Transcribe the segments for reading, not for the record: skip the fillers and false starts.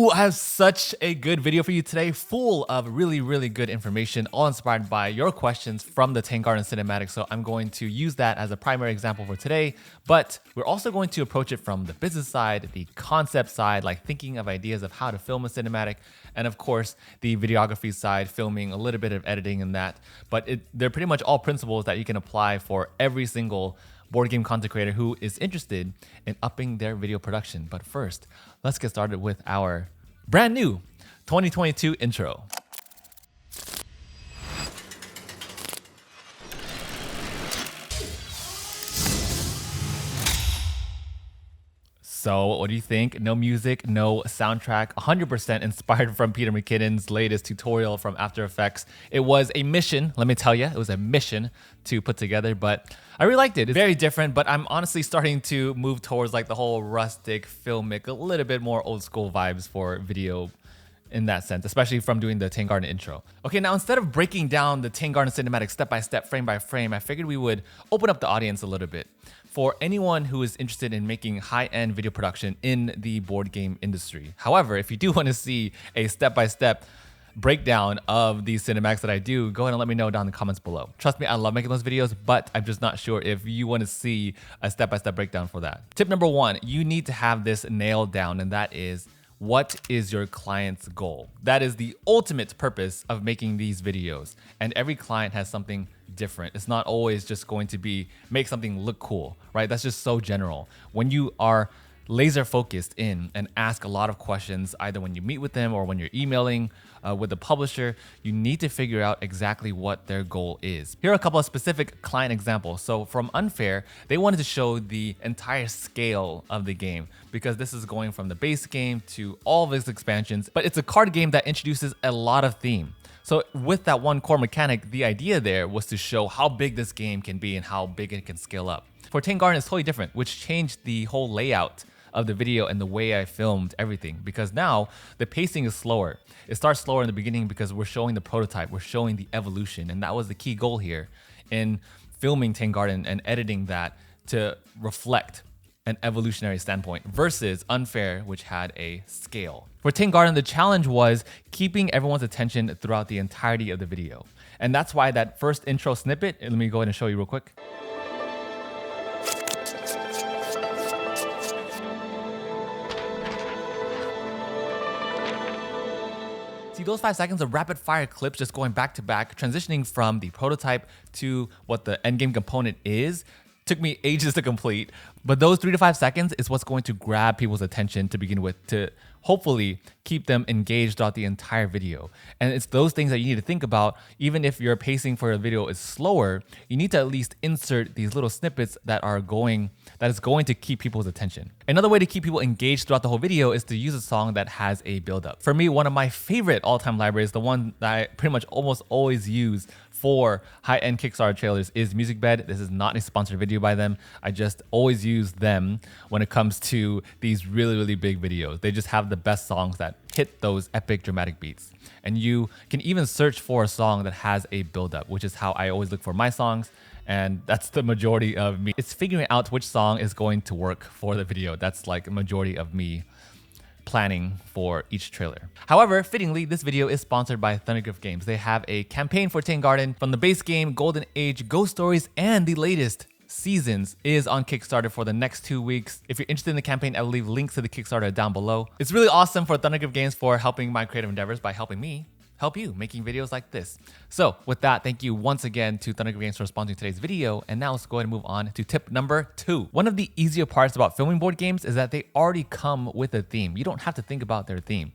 Ooh, I have such a good video for you today, full of really good information, all inspired by your questions from the Tang Garden cinematic. So I'm going to use that as a primary example for today, but we're also going to approach it from the business side, the concept side, like thinking of ideas of how to film a cinematic, and of course, the videography side, filming a little bit of editing and that. But they're pretty much all principles that you can apply for every single board game content creator who is interested in upping their video production. But first, let's get started with our brand new 2022 intro. So what do you think? No music, no soundtrack, 100% inspired from Peter McKinnon's latest tutorial from After Effects. It was a mission, let me tell you, it was a mission to put together, but I really liked it. It's very different, but I'm honestly starting to move towards like the whole rustic, filmic, a little bit more old school vibes for video in that sense, especially from doing the Tang Garden intro. Okay, now instead of breaking down the Tang Garden cinematic step by step, frame by frame, I figured we would open up the audience a little bit. For anyone who is interested in making high-end video production in the board game industry. However, if you do want to see a step-by-step breakdown of these cinematics that I do, go ahead and let me know down in the comments below. Trust me, I love making those videos, but I'm just not sure if you want to see a step-by-step breakdown for that. Tip number one, you need to have this nailed down, and that is, what is your client's goal? That is the ultimate purpose of making these videos. And every client has something different. It's not always just going to be make something look cool, right? That's just so general. When you are laser focused in and ask a lot of questions, either when you meet with them or when you're emailing with the publisher, you need to figure out exactly what their goal is. Here are a couple of specific client examples. So from Unfair, they wanted to show the entire scale of the game because this is going from the base game to all of its expansions, but it's a card game that introduces a lot of theme. So with that one core mechanic, the idea there was to show how big this game can be and how big it can scale up. For Tang Garden, it's totally different, which changed the whole layout of the video and the way I filmed everything, because now the pacing is slower. It starts slower in the beginning because we're showing the prototype, we're showing the evolution, and that was the key goal here in filming Tang Garden and editing that to reflect an evolutionary standpoint versus Unfair, which had a scale. For Tang Garden, the challenge was keeping everyone's attention throughout the entirety of the video. And that's why that first intro snippet, let me go ahead and show you real quick. See those 5 seconds of rapid fire clips just going back to back, transitioning from the prototype to what the endgame component is, took me ages to complete. But those 3 to 5 seconds is what's going to grab people's attention to begin with, to hopefully keep them engaged throughout the entire video. And it's those things that you need to think about. Even if your pacing for a video is slower, you need to at least insert these little snippets that is going to keep people's attention. Another way to keep people engaged throughout the whole video is to use a song that has a build-up. For me, one of my favorite all-time libraries, the one that I pretty much almost always use for high-end Kickstarter trailers, is MusicBed. This is not a sponsored video by them. I just always use them when it comes to these really big videos. They just have the best songs that hit those epic dramatic beats. And you can even search for a song that has a build-up, which is how I always look for my songs. And that's the majority of me. It's figuring out which song is going to work for the video. That's like a majority of me planning for each trailer. However, fittingly, this video is sponsored by Thundergriff Games. They have a campaign for Tang Garden from the base game, Golden Age, Ghost Stories, and the latest Seasons is on Kickstarter for the next 2 weeks. If you're interested in the campaign, I will leave links to the Kickstarter down below. It's really awesome for Thundergriff Games for helping my creative endeavors by helping me help you making videos like this. So with that, thank you once again to Thundergriff Games for sponsoring today's video. And now let's go ahead and move on to tip number 2. One of the easier parts about filming board games is that they already come with a theme. You don't have to think about their theme.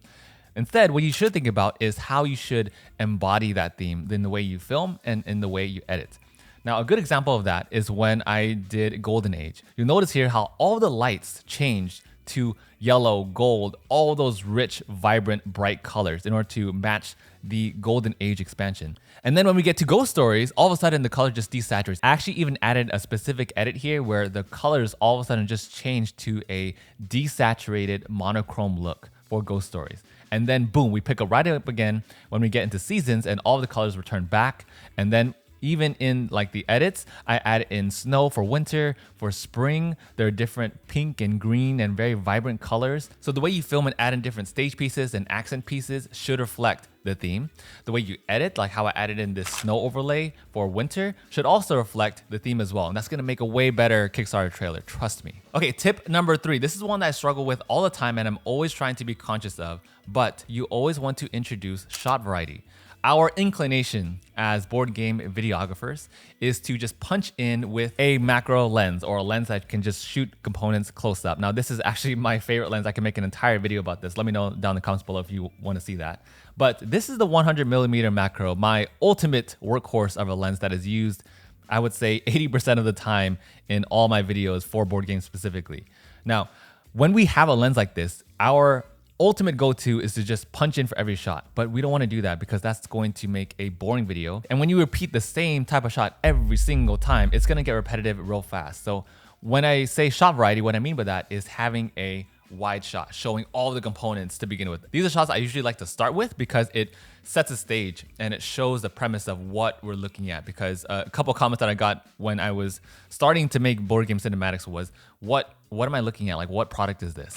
Instead, what you should think about is how you should embody that theme in the way you film and in the way you edit. Now, a good example of that is when I did Golden Age. You'll notice here how all the lights changed to yellow, gold, all those rich, vibrant, bright colors in order to match the Golden Age expansion. And then when we get to Ghost Stories, all of a sudden the color just desaturates. I actually even added a specific edit here where the colors all of a sudden just changed to a desaturated monochrome look for Ghost Stories. And then boom, we pick up right up again when we get into Seasons and all of the colors return back. And then Even in like the edits, I added in snow for winter, for spring. There are different pink and green and very vibrant colors. So the way you film and add in different stage pieces and accent pieces should reflect the theme. The way you edit, like how I added in this snow overlay for winter, should also reflect the theme as well. And that's gonna make a way better Kickstarter trailer, trust me. Okay, tip number 3. This is one that I struggle with all the time and I'm always trying to be conscious of, but you always want to introduce shot variety. Our inclination as board game videographers is to just punch in with a macro lens or a lens that can just shoot components close up. Now, this is actually my favorite lens. I can make an entire video about this. Let me know down in the comments below if you want to see that. But this is the 100mm macro, my ultimate workhorse of a lens that is used, I would say 80% of the time in all my videos for board games specifically. Now, when we have a lens like this, our ultimate go-to is to just punch in for every shot, but we don't want to do that because that's going to make a boring video. And when you repeat the same type of shot every single time, it's going to get repetitive real fast. So when I say shot variety, what I mean by that is having a wide shot showing all the components to begin with. These are shots I usually like to start with because it sets a stage and it shows the premise of what we're looking at. Because a couple comments that I got when I was starting to make board game cinematics was, what am I looking at? Like, what product is this?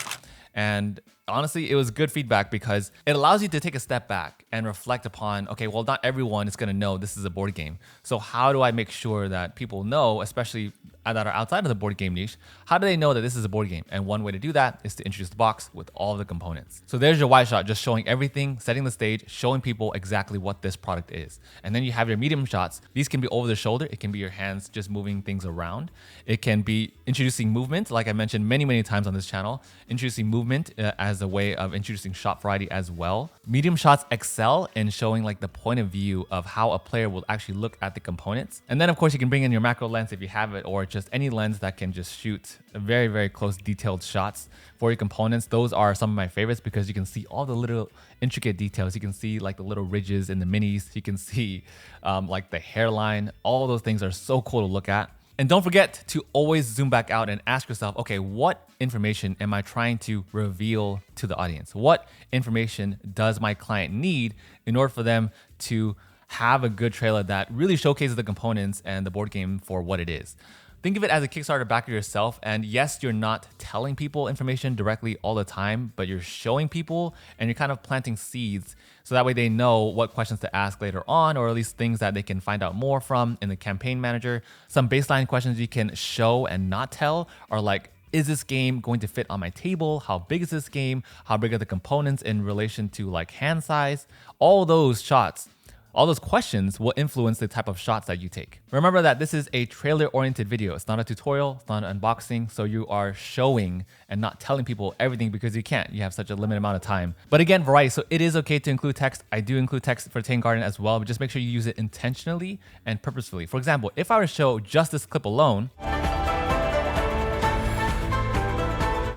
And honestly, it was good feedback because it allows you to take a step back and reflect upon, okay, well, not everyone is going to know this is a board game. So how do I make sure that people know, especially that are outside of the board game niche, how do they know that this is a board game? And one way to do that is to introduce the box with all the components. So there's your wide shot, just showing everything, setting the stage, showing people exactly what this product is. And then you have your medium shots. These can be over the shoulder. It can be your hands just moving things around. It can be introducing movement, like I mentioned many times on this channel, introducing movement as a way of introducing shot variety as well. Medium shots excel in showing like the point of view of how a player will actually look at the components. And then of course you can bring in your macro lens if you have it, or just any lens that can just shoot very close detailed shots for your components. Those are some of my favorites because you can see all the little intricate details. You can see like the little ridges in the minis. You can see like the hairline. All those things are so cool to look at. And don't forget to always zoom back out and ask yourself, okay, what information am I trying to reveal to the audience? What information does my client need in order for them to have a good trailer that really showcases the components and the board game for what it is? Think of it as a Kickstarter backer yourself. And yes, you're not telling people information directly all the time, but you're showing people and you're kind of planting seeds so that way they know what questions to ask later on, or at least things that they can find out more from in the campaign manager. Some baseline questions you can show and not tell are like, is this game going to fit on my table? How big is this game? How big are the components in relation to like hand size? All those shots, all those questions will influence the type of shots that you take. Remember that this is a trailer-oriented video. It's not a tutorial, it's not an unboxing, so you are showing and not telling people everything because you can't. You have such a limited amount of time. But again, variety, so it is okay to include text. I do include text for Tang Garden as well, but just make sure you use it intentionally and purposefully. For example, if I were to show just this clip alone,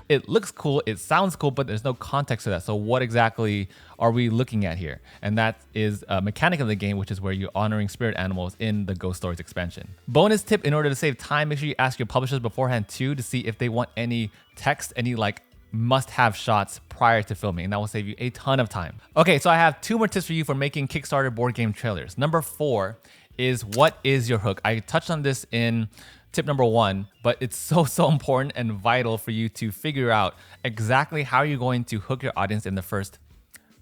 it looks cool, it sounds cool, but there's no context to that. So what exactly are we looking at here? And that is a mechanic of the game, which is where you're honoring spirit animals in the Ghost Stories expansion. Bonus tip, in order to save time, make sure you ask your publishers beforehand too to see if they want any text, any like must-have shots prior to filming, and that will save you a ton of time. Okay, so I have 2 more tips for you for making Kickstarter board game trailers. Number 4 is, what is your hook? I touched on this in tip number 1, but it's so important and vital for you to figure out exactly how you're going to hook your audience in the first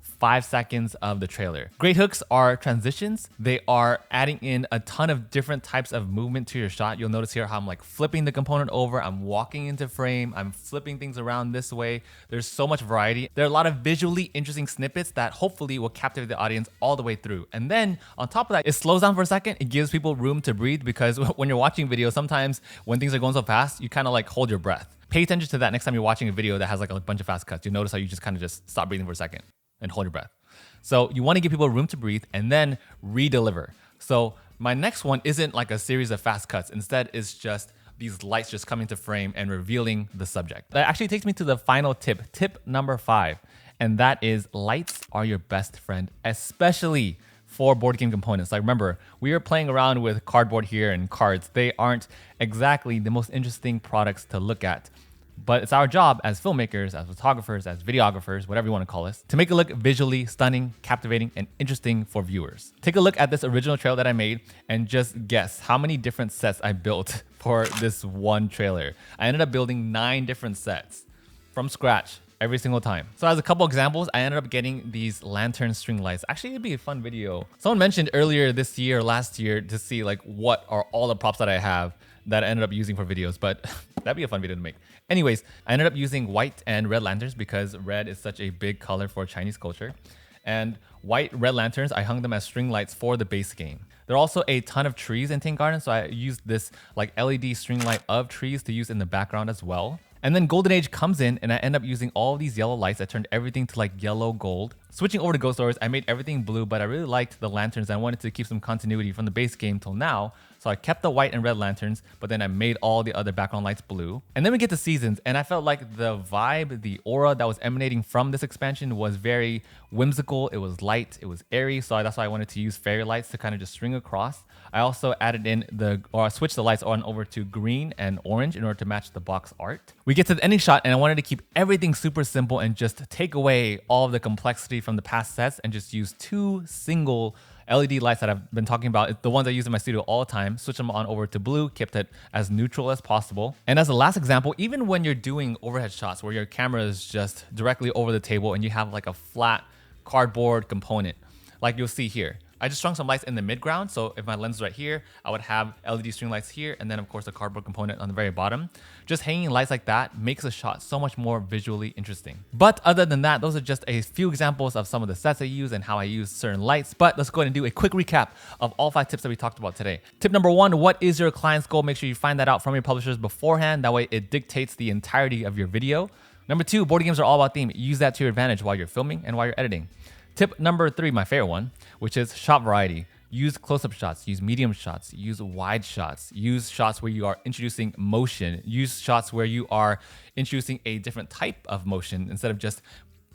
5 seconds of the trailer. Great hooks are transitions. They are adding in a ton of different types of movement to your shot. You'll notice here how I'm like flipping the component over, I'm walking into frame, I'm flipping things around this way. There's so much variety. There are a lot of visually interesting snippets that hopefully will captivate the audience all the way through. And then on top of that, it slows down for a second. It gives people room to breathe, because when you're watching videos, sometimes when things are going so fast, you kind of like hold your breath. Pay attention to that next time you're watching a video that has like a bunch of fast cuts. You'll notice how you just kind of just stop breathing for a second and hold your breath. So you want to give people room to breathe and then re-deliver. So my next one isn't like a series of fast cuts. Instead, it's just these lights just coming to frame and revealing the subject. That actually takes me to the final tip, tip number 5. And that is, lights are your best friend, especially for board game components. Like, remember, we are playing around with cardboard here and cards. They aren't exactly the most interesting products to look at. But it's our job as filmmakers, as photographers, as videographers, whatever you want to call us, to make it look visually stunning, captivating, and interesting for viewers. Take a look at this original trailer that I made and just guess how many different sets I built for this one trailer. I ended up building 9 different sets from scratch every single time. So as a couple examples, I ended up getting these lantern string lights. Actually, it'd be a fun video. Someone mentioned earlier this year, last year, to see like what are all the props that I have that I ended up using for videos, but that'd be a fun video to make. Anyways, I ended up using white and red lanterns because red is such a big color for Chinese culture. And white, red lanterns, I hung them as string lights for the base game. There are also a ton of trees in Tang Garden, so I used this like LED string light of trees to use in the background as well. And then Golden Age comes in and I end up using all of these yellow lights. I turned everything to like yellow gold. Switching over to Ghost Stories, I made everything blue, but I really liked the lanterns. I wanted to keep some continuity from the base game till now. So I kept the white and red lanterns, but then I made all the other background lights blue. And then we get to Seasons, and I felt like the vibe, the aura that was emanating from this expansion was very whimsical. It was light, it was airy, so that's why I wanted to use fairy lights to kind of just string across. I also added in I switched the lights on over to green and orange in order to match the box art. We get to the ending shot, and I wanted to keep everything super simple and just take away all of the complexity from the past sets and just use 2 single LED lights that I've been talking about. It's the ones I use in my studio all the time. Switch them on over to blue, kept it as neutral as possible. And as a last example, even when you're doing overhead shots where your camera is just directly over the table and you have like a flat cardboard component, like you'll see here, I just strung some lights in the mid-ground. So if my lens is right here, I would have LED string lights here, and then of course a cardboard component on the very bottom. Just hanging lights like that makes a shot so much more visually interesting. But other than that, those are just a few examples of some of the sets I use and how I use certain lights. But let's go ahead and do a quick recap of all 5 tips that we talked about today. Tip number 1, what is your client's goal? Make sure you find that out from your publishers beforehand. That way it dictates the entirety of your video. Number 2, board games are all about theme. Use that to your advantage while you're filming and while you're editing. Tip number 3, my favorite one, which is shot variety. Use close-up shots, use medium shots, use wide shots, use shots where you are introducing motion, use shots where you are introducing a different type of motion. Instead of just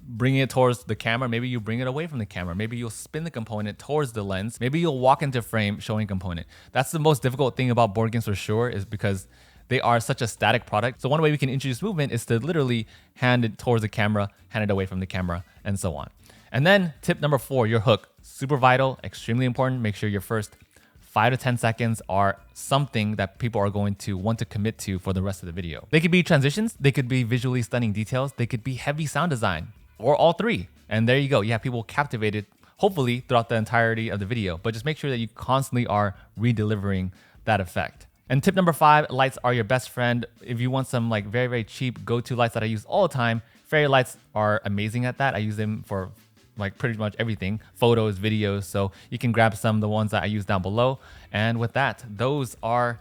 bringing it towards the camera, maybe you bring it away from the camera. Maybe you'll spin the component towards the lens. Maybe you'll walk into frame showing component. That's the most difficult thing about board games for sure, is because they are such a static product. So one way we can introduce movement is to literally hand it towards the camera, hand it away from the camera, and so on. And then tip number 4, your hook. Super vital, extremely important. Make sure your first 5 to 10 seconds are something that people are going to want to commit to for the rest of the video. They could be transitions, they could be visually stunning details, they could be heavy sound design, or all 3. And there you go. You have people captivated, hopefully throughout the entirety of the video, but just make sure that you constantly are re-delivering that effect. And tip number 5, lights are your best friend. If you want some like very, very cheap go-to lights that I use all the time, fairy lights are amazing at that. I use them for like pretty much everything, photos, videos. So you can grab some of the ones that I use down below. And with that, those are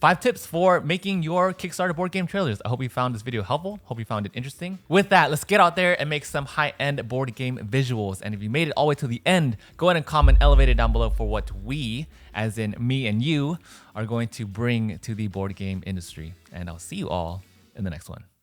5 tips for making your Kickstarter board game trailers. I hope you found this video helpful. Hope you found it interesting. With that, let's get out there and make some high-end board game visuals. And if you made it all the way to the end, go ahead and comment elevated down below for what we, as in me and you, are going to bring to the board game industry. And I'll see you all in the next one.